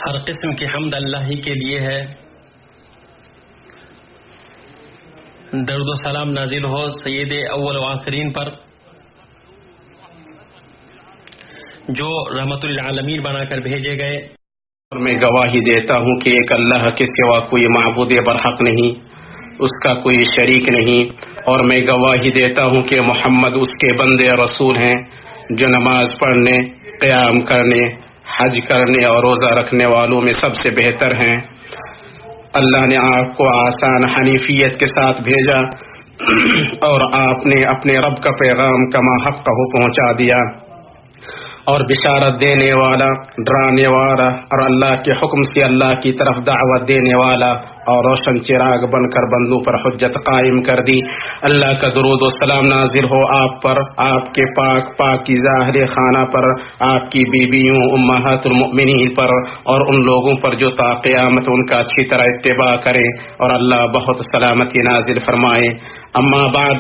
ہر قسم کی حمد اللہ ہی کے لیے ہے. درود و سلام نازل ہو سید اول و آخرین پر جو رحمت للعالمین بنا کر بھیجے گئے. اور میں گواہی دیتا ہوں کہ ایک اللہ کے سوا کوئی معبود برحق نہیں، اس کا کوئی شریک نہیں، اور میں گواہی دیتا ہوں کہ محمد اس کے بندے رسول ہیں جو نماز پڑھنے، قیام کرنے، حج کرنے اور روزہ رکھنے والوں میں سب سے بہتر ہیں. اللہ نے آپ کو آسان حنیفیت کے ساتھ بھیجا اور آپ نے اپنے رب کا پیغام کما حق کو پہنچا دیا، اور بشارت دینے والا، ڈرانے والا، اور اللہ کے حکم سے اللہ کی طرف دعوت دینے والا اور روشن چراغ بن کر بندوں پر حجت قائم کر دی. اللہ کا درود و سلام نازل ہو آپ پر، آپ کے پاکیزہ اہل خانہ پر، آپ کی بیویوں امہات المؤمنین پر، اور ان لوگوں پر جو تا قیامت ان کا اچھی طرح اتباع کرے اور اللہ بہت سلامتی نازل فرمائے. اما بعد،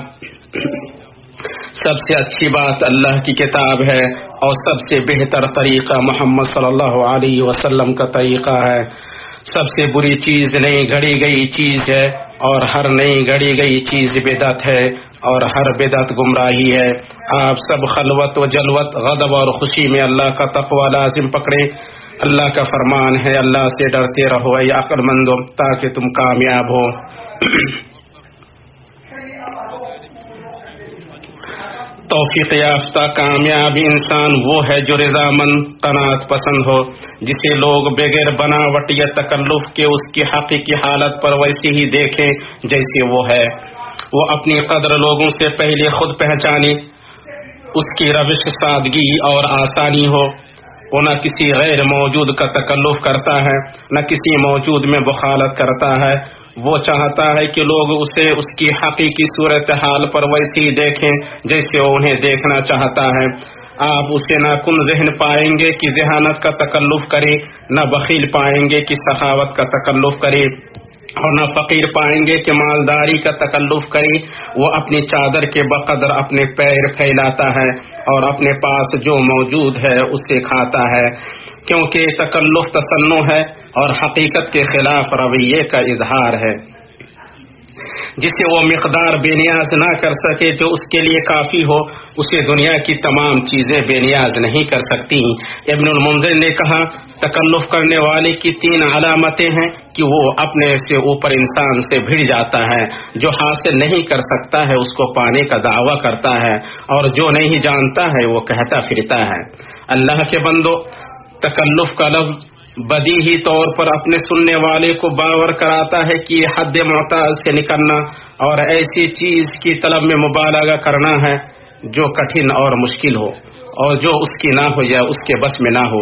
سب سے اچھی بات اللہ کی کتاب ہے اور سب سے بہتر طریقہ محمد صلی اللہ علیہ وسلم کا طریقہ ہے. سب سے بری چیز نئی گھڑی گئی چیز ہے، اور ہر نئی گھڑی گئی چیز بدعت ہے، اور ہر بدعت گمراہی ہے. آپ سب خلوت و جلوت، غضب اور خوشی میں اللہ کا تقوی لازم پکڑے. اللہ کا فرمان ہے اللہ سے ڈرتے رہو اے عقل مندو تاکہ تم کامیاب ہو. توفیق یافتہ کامیاب انسان وہ ہے جو رضامند، قناعت پسند ہو، جسے لوگ بغیر بناوٹ یا تکلف کے اس کی حقیقی حالت پر ویسے ہی دیکھیں جیسے وہ ہے. وہ اپنی قدر لوگوں سے پہلے خود پہچانے، اس کی روش سادگی اور آسانی ہو. وہ نہ کسی غیر موجود کا تکلف کرتا ہے، نہ کسی موجود میں بخالت کرتا ہے. وہ چاہتا ہے کہ لوگ اسے اس کی حقیقی صورتحال پر ویسے ہی دیکھیں جیسے وہ انہیں دیکھنا چاہتا ہے. آپ اسے نہ کن ذہن پائیں گے کہ ذہانت کا تکلف کرے، نہ بخیل پائیں گے کہ سخاوت کا تکلف کرے، اور نہ فقیر پائیں گے کہ مالداری کا تکلف کرے. وہ اپنی چادر کے بقدر اپنے پیر پھیلاتا ہے اور اپنے پاس جو موجود ہے اسے کھاتا ہے، کیونکہ تکلف تصنع ہے اور حقیقت کے خلاف رویے کا اظہار ہے. جسے وہ مقدار بے نیاز نہ کر سکے جو اس کے لیے کافی ہو، اسے دنیا کی تمام چیزیں بے نیاز نہیں کر سکتی. ابن المنذر نے کہا تکلف کرنے والے کی 3 علامتیں ہیں کہ وہ اپنے سے اوپر انسان سے بھڑ جاتا ہے، جو حاصل نہیں کر سکتا ہے اس کو پانے کا دعویٰ کرتا ہے، اور جو نہیں جانتا ہے وہ کہتا پھرتا ہے. اللہ کے بندو، تکلف کا لفظ بدیہی طور پر اپنے سننے والے کو باور کراتا ہے کہ یہ حد معتاد سے نکلنا اور ایسی چیز کی طلب میں مبالغہ کرنا ہے جو کٹھن اور مشکل ہو اور جو اس کی نہ ہو یا اس کے بس میں نہ ہو.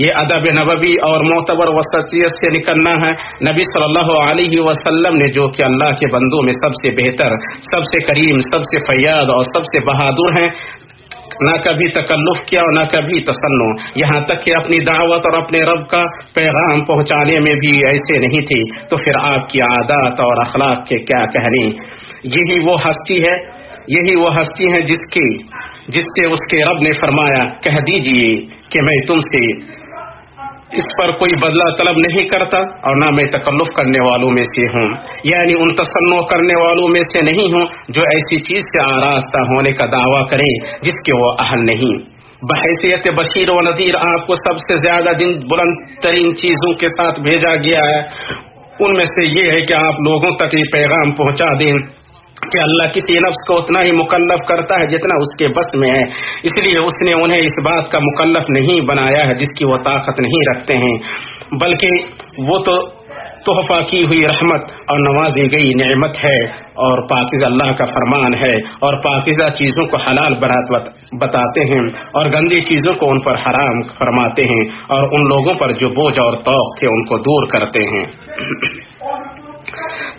یہ ادب نبوی اور معتبر وسطیت سے نکلنا ہے. نبی صلی اللہ علیہ وسلم نے جو کہ اللہ کے بندوں میں سب سے بہتر، سب سے کریم، سب سے فیاض اور سب سے بہادر ہیں، نہ کبھی تکلف کیا اور نہ کبھی تصنع، یہاں تک کہ اپنی دعوت اور اپنے رب کا پیغام پہنچانے میں بھی ایسے نہیں تھی، تو پھر آپ کی عادات اور اخلاق کے کیا کہنے. یہی وہ ہستی ہے جس سے اس کے رب نے فرمایا کہہ دیجئے کہ میں تم سے اس پر کوئی بدلہ طلب نہیں کرتا اور نہ میں تکلف کرنے والوں میں سے ہوں، یعنی ان تصنع کرنے والوں میں سے نہیں ہوں جو ایسی چیز سے آراستہ ہونے کا دعویٰ کریں جس کے وہ اہل نہیں. بحیثیت بشیر و نذیر آپ کو سب سے زیادہ بلند ترین چیزوں کے ساتھ بھیجا گیا ہے. ان میں سے یہ ہے کہ آپ لوگوں تک یہ پیغام پہنچا دیں کہ اللہ کسی نفس کو اتنا ہی مکلف کرتا ہے جتنا اس کے بس میں ہے، اس لیے اس نے انہیں اس بات کا مکلف نہیں بنایا ہے جس کی وہ طاقت نہیں رکھتے ہیں، بلکہ وہ تو تحفہ کی ہوئی رحمت اور نوازی گئی نعمت ہے، اور پاکیزہ اللہ کا فرمان ہے، اور پاکیزہ چیزوں کو حلال بتاتے ہیں اور گندی چیزوں کو ان پر حرام فرماتے ہیں، اور ان لوگوں پر جو بوجھ اور طوق تھے ان کو دور کرتے ہیں.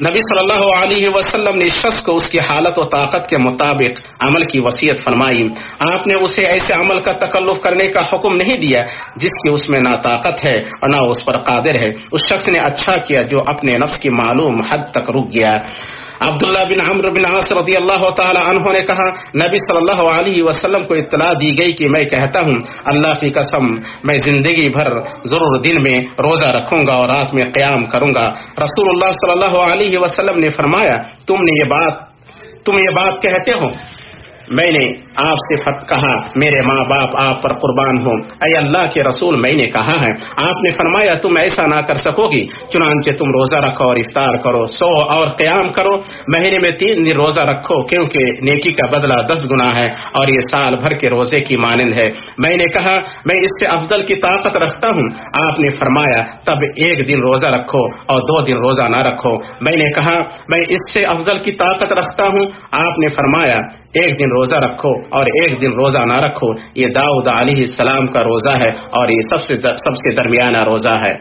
نبی صلی اللہ علیہ وسلم نے شخص کو اس کی حالت و طاقت کے مطابق عمل کی وصیت فرمائی. آپ نے اسے ایسے عمل کا تکلف کرنے کا حکم نہیں دیا جس کی اس میں نہ طاقت ہے اور نہ اس پر قادر ہے. اس شخص نے اچھا کیا جو اپنے نفس کی معلوم حد تک رک گیا. عبداللہ بن عمرو بن عاص رضی اللہ تعالی عنہ نے کہا نبی صلی اللہ علیہ وسلم کو اطلاع دی گئی کہ میں کہتا ہوں اللہ کی قسم میں زندگی بھر ضرور دن میں روزہ رکھوں گا اور رات میں قیام کروں گا. رسول اللہ صلی اللہ علیہ وسلم نے فرمایا تم یہ بات کہتے ہو. میں نے آپ سے کہا میرے ماں باپ آپ پر قربان ہوں. اے اللہ کے رسول میں نے کہا ہے. آپ نے فرمایا تم ایسا نہ کر سکو گی چنانچہ تم روزہ رکھو اور افطار کرو سو اور قیام کرو. مہینے میں 3 دن روزہ رکھو کیونکہ نیکی کا بدلہ 10 گنا ہے اور یہ سال بھر کے روزے کی مانند ہے. میں نے کہا میں اس سے افضل کی طاقت رکھتا ہوں. آپ نے فرمایا تب 1 دن روزہ رکھو اور 2 دن روزہ نہ رکھو. میں نے کہا میں اس سے افضل کی طاقت رکھتا ہوں. آپ نے فرمایا 1 دن روزہ رکھو اور 1 دن روزہ نہ رکھو. یہ داؤد علیہ السلام کا روزہ ہے اور یہ سب سے درمیانہ روزہ ہے.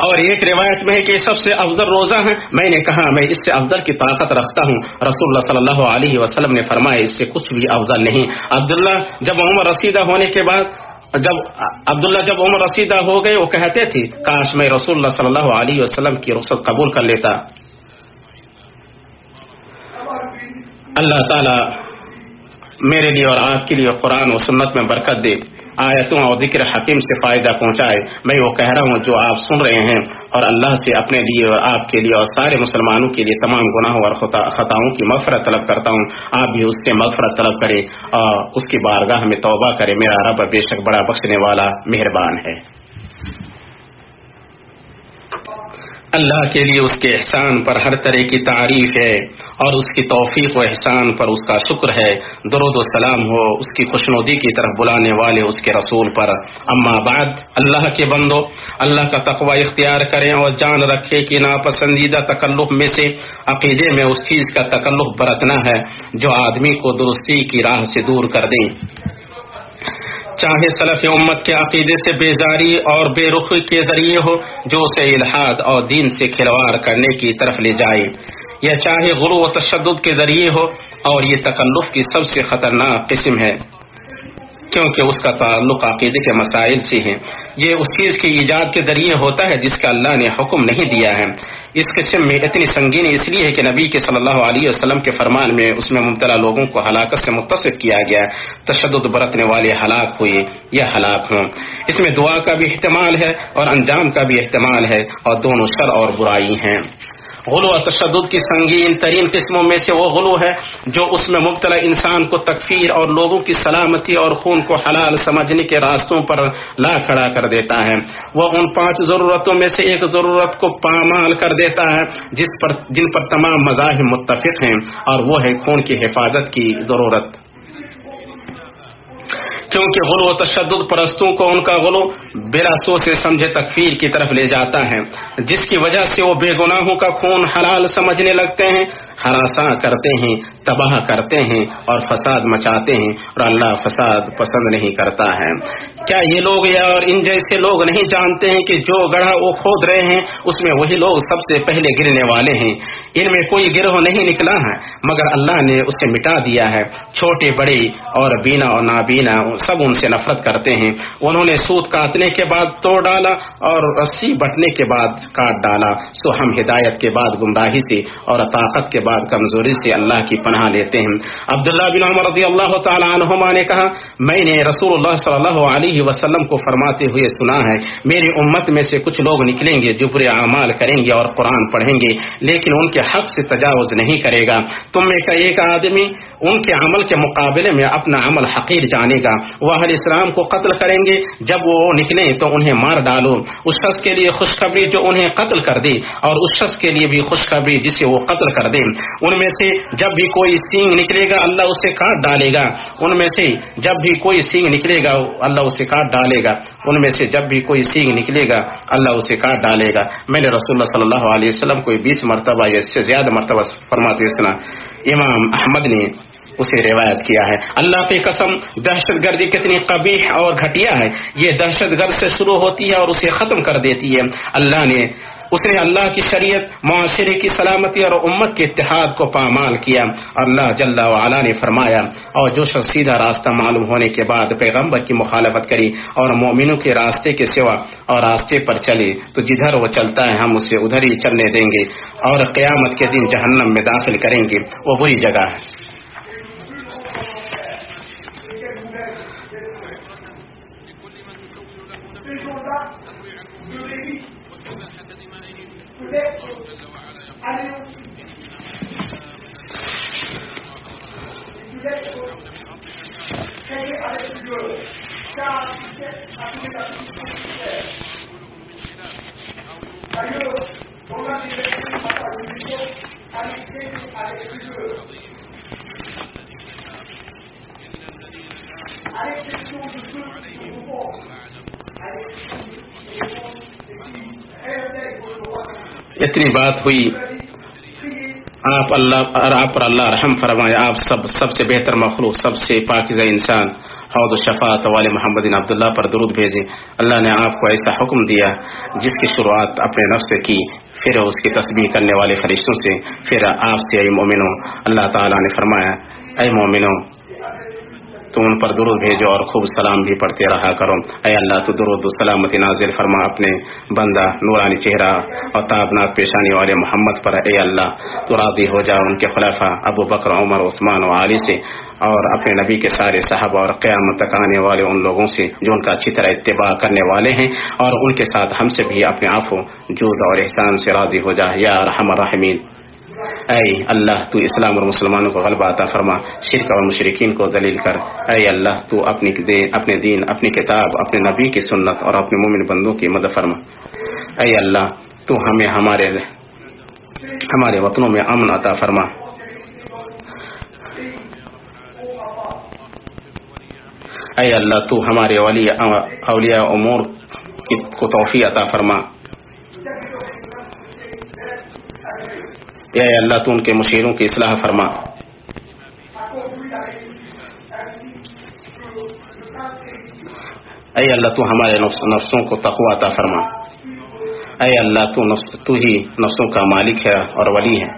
اور ایک روایت میں ہے کہ سب سے افضل روزہ ہے. میں نے کہا میں اس سے افضل کی طاقت رکھتا ہوں. رسول اللہ صلی اللہ علیہ وسلم نے فرمایا اس سے کچھ بھی افضل نہیں. عبداللہ جب عمر رسیدہ ہو گئے وہ کہتے تھے کاش میں رسول اللہ صلی اللہ علیہ وسلم کی رخصت قبول کر لیتا. اللہ تعالی میرے لیے اور آپ کے لیے قرآن و سنت میں برکت دے, آیتوں اور ذکر حکیم سے فائدہ پہنچائے. میں وہ کہہ رہا ہوں جو آپ سن رہے ہیں اور اللہ سے اپنے لیے اور آپ کے لیے اور سارے مسلمانوں کے لیے تمام گناہوں اور خطاؤں کی مغفرت طلب کرتا ہوں. آپ بھی اس سے مغفرت طلب کریں اور اس کی بارگاہ میں توبہ کریں. میرا رب بے شک بڑا بخشنے والا مہربان ہے. اللہ کے لیے اس کے احسان پر ہر طرح کی تعریف ہے اور اس کی توفیق و احسان پر اس کا شکر ہے. درود و سلام ہو اس کی خوشنودی کی طرف بلانے والے اس کے رسول پر. اما بعد, اللہ کے بندو, اللہ کا تقوی اختیار کریں اور جان رکھے کہ ناپسندیدہ تکلف میں سے عقیدے میں اس چیز کا تکلف برتنا ہے جو آدمی کو درستی کی راہ سے دور کر دیں. چاہے سلف امت کے عقیدے سے بیزاری اور بے رخی کے ذریعے ہو جو اسے الحاد اور دین سے کھلواڑ کرنے کی طرف لے جائے, یا چاہے غلو و تشدد کے ذریعے ہو, اور یہ تکلف کی سب سے خطرناک قسم ہے کیونکہ اس کا تعلق عقیدے کے مسائل سے ہے. یہ اس چیز کی ایجاد کے ذریعے ہوتا ہے جس کا اللہ نے حکم نہیں دیا ہے. اس قسم میں اتنی سنگینی اس لیے ہے کہ نبی کے صلی اللہ علیہ وسلم کے فرمان میں اس میں مبتلا لوگوں کو ہلاکت سے متصف کیا گیا. تشدد برتنے والے ہلاک ہوئے یا ہلاک ہوں. اس میں دعا کا بھی احتمال ہے اور انجام کا بھی احتمال ہے اور دونوں شر اور برائی ہیں. غلو و تشدد کی سنگین ترین قسموں میں سے وہ غلو ہے جو اس میں مبتلا انسان کو تکفیر اور لوگوں کی سلامتی اور خون کو حلال سمجھنے کے راستوں پر لا کھڑا کر دیتا ہے. وہ ان 5 ضرورتوں میں سے ایک ضرورت کو پامال کر دیتا ہے جن پر تمام مذاہب متفق ہیں, اور وہ ہے خون کی حفاظت کی ضرورت. کیونکہ غلو و تشدد پرستوں کو ان کا غلو بلا سوچ سمجھے تکفیر کی طرف لے جاتا ہے, جس کی وجہ سے وہ بے گناہوں کا خون حلال سمجھنے لگتے ہیں, ہراساں کرتے ہیں, تباہ کرتے ہیں اور فساد مچاتے ہیں, اور اللہ فساد پسند نہیں کرتا ہے. کیا یہ لوگ یا اور ان جیسے لوگ نہیں جانتے ہیں کہ جو گڑھا وہ کھود رہے ہیں اس میں وہی لوگ سب سے پہلے گرنے والے ہیں. ان میں کوئی گروہ نہیں نکلا ہے مگر اللہ نے اسے مٹا دیا ہے. چھوٹے بڑے اور بینا اور نابینا سب ان سے نفرت کرتے ہیں. انہوں نے سوت کاٹنے کے بعد توڑ ڈالا اور رسی بٹنے کے بعد کاٹ ڈالا. سو ہم ہدایت کے بعد گمراہی سے اور طاقت کے بعد کمزوری سے اللہ کی پناہ لیتے ہیں. عبداللہ بن عمر رضی اللہ تعالی عنہما نے کہا میں نے رسول اللہ صلی اللہ علیہ وسلم کو فرماتے ہوئے سنا ہے میری امت میں سے کچھ لوگ نکلیں گے جو برے اعمال کریں گے اور قرآن پڑھیں گے لیکن ان کے حق سے تجاوز نہیں کرے گا. تم میں کا ایک آدمی ان کے عمل کے مقابلے میں اپنا عمل حقیر جانے گا. وہ اہل اسلام کو قتل کریں گے, جب وہ نکلیں تو انہیں مار ڈالو. اس شخص کے لیے خوشخبری جو انہیں قتل کر دے اور اس شخص کے لیے بھی خوشخبری جسے وہ قتل کر دے. ان میں سے جب بھی کوئی سینگ نکلے گا اللہ اسے کاٹ ڈالے گا. ان میں سے جب بھی کوئی سینگ نکلے گا اللہ اسے کاٹ ڈالے گا. ان میں سے جب بھی کوئی سینگ نکلے گا اللہ اسے کاٹ ڈالے گا. میں نے رسول اللہ صلی اللہ علیہ وسلم کو 20 مرتبہ یا اس سے زیادہ مرتبہ فرماتے سنا. امام احمد نے اسے روایت کیا ہے۔ اللہ کی قسم، دہشت گردی کتنی قبیح اور گھٹیا ہے، یہ دہشت گرد سے شروع ہوتی ہے اور اسے ختم کر دیتی ہے۔ اس نے اللہ کی شریعت، معاشرے کی سلامتی اور امت کے اتحاد کو پامال کیا۔ اللہ جل وعلا نے فرمایا، اور جو شخص سیدھا راستہ معلوم ہونے کے بعد پیغمبر کی مخالفت کری اور مومنوں کے راستے کے سوا اور راستے پر چلے تو جدھر وہ چلتا ہے ہم اسے ادھر ہی چلنے دیں گے اور قیامت کے دن جہنم میں داخل کریں گے، وہ بری جگہ ہے۔ اتنی بات ہوئی، آپ پر اللہ رحم فرمائے، آپ سب سے بہتر مخلوق، سب سے پاکیزہ انسان، حوض الشفاعت والے محمد بن عبداللہ پر درود بھیجے۔ اللہ نے آپ کو ایسا حکم دیا جس کی شروعات اپنے نفس سے کی، پھر اس کی تسبیح کرنے والے فرشتوں سے، پھر آپ سے اے مومنوں۔ اللہ تعالیٰ نے فرمایا، اے مومنوں تم ان پر درود بھیجو اور خوب سلام بھی پڑھتے رہا کرو۔ اے اللہ تو درود و سلامتی نازل فرما اپنے بندہ نورانی چہرہ اور تابناک پیشانی والے محمد پر۔ اے اللہ تو راضی ہو جا ان کے خلفاء ابو بکر، عمر، عثمان و علی سے، اور اپنے نبی کے سارے صحابہ اور قیامت تک آنے والے ان لوگوں سے جو ان کا اچھی طرح اتباع کرنے والے ہیں، اور ان کے ساتھ ہم سے بھی اپنے عفو، جود اور احسان سے راضی ہو جا یا ارحم الراحمین۔ اے اللہ تو اسلام اور مسلمانوں کو غلبہ عطا فرما، شرک اور مشرکین کو ذلیل کر۔ اے اللہ تو اپنے دین، اپنی کتاب، اپنے نبی کی سنت اور اپنے مومن بندوں کی مدد فرما۔ اے اللہ تو ہمیں ہمارے وطنوں میں امن عطا فرما۔ اے اللہ تو ہمارے اولیاء امور کو توفیق عطا فرما۔ اے اللہ تو ان کے مشیروں کی اصلاح فرما۔ اے اللہ تو ہمارے نفسوں کو تقوی عطا فرما۔ اے اللہ تو ہی نفسوں کا مالک ہے اور ولی ہے۔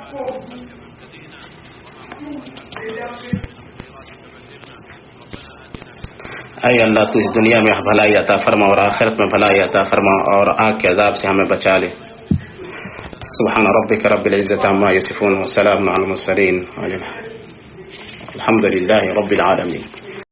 اے اللہ تو اس دنیا میں بھلائی عطا فرما اور آخرت میں بھلائی عطا فرما، اور آگ کے عذاب سے ہمیں بچا لے۔ سبحان ربک رب العزت عما یصفون وسلام علی المرسلین الحمد للہ رب العالمین۔